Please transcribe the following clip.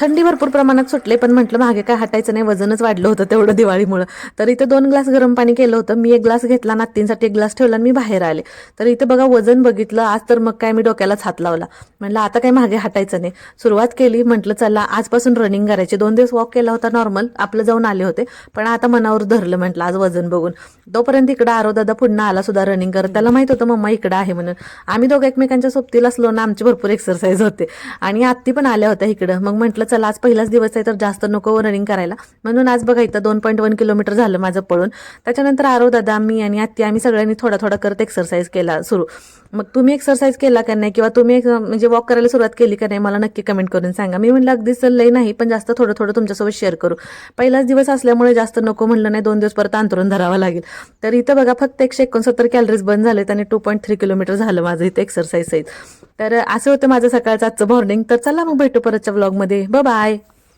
थंडी भरपूर प्रमाणात सुटले, पण म्हटलं मागे काय हटायचं नाही, वजनच वाढलं होतं तेवढं दिवाळीमुळं. तर इथे 2 ग्लास गरम पाणी केलं होतं, मी 1 ग्लास घेतला, नातींसाठी 1 ग्लास ठेवला आणि मी बाहेर आले. तर इथे बघा वजन बघितलं आज, तर मग काय मी डोक्यालाच हात लावला. म्हटलं आता काय मागे हटायचं नाही. सुरुवात केली, म्हटलं चला आजपासून रनिंग करायची. 2 दिवस वॉक केला होता नॉर्मल, आपलं जाऊन आले होते, पण आता मनावर धरलं म्हटलं आज वजन बघून. तोपर्यंत इकडं आरो दादा पुन्हा आला सुद्धा रनिंग करत. त्याला माहित होतं मम्मा इकडं आहे म्हणून. आम्ही दोघं एकमेकांच्या सोबतीला असलो ना, आमची भरपूर एक्सरसाइज होते. आणि आत्ती पण आल्या होत्या इकडं. मग म्हटलं चला आज पहिलाच दिवस आहे तर जास्त नको रनिंग करायला, म्हणून आज बघा इथं 2.1 किलोमीटर झालं माझं पळून. त्याच्यानंतर आरो दादा, मी आणि आत्ती आम्ही सगळ्यांनी थोडा थोडा करत एक्सरसाइज केला सुरू. मग तुम्ही एक्सरसाइज केला का नाही, किंवा तुम्ही म्हणजे वॉक करायला सुरुवात केली का नाही, मला नक्की कमेंट करून सांगा. मी म्हणलं अगदीच लई नाही, पण जास्त थोडं थोडं तुमच्यासोबत शेअर करू. पहिलाच दिवस असल्यामुळे जास्त नको म्हणलं नाही, 2 दिवस परत अंतरून धरावं लागेल. तर इथं बघा फक्त 169 कॅलरीज बंद झालेत आणि 2.3 किलोमीटर झालं माझं इथं एक्सरसाइज. तर असं होतं माझं सकाळचं आजचं मॉर्निंग. तर चला मग भेटू परतच्या व्लॉगमध्ये. बाय.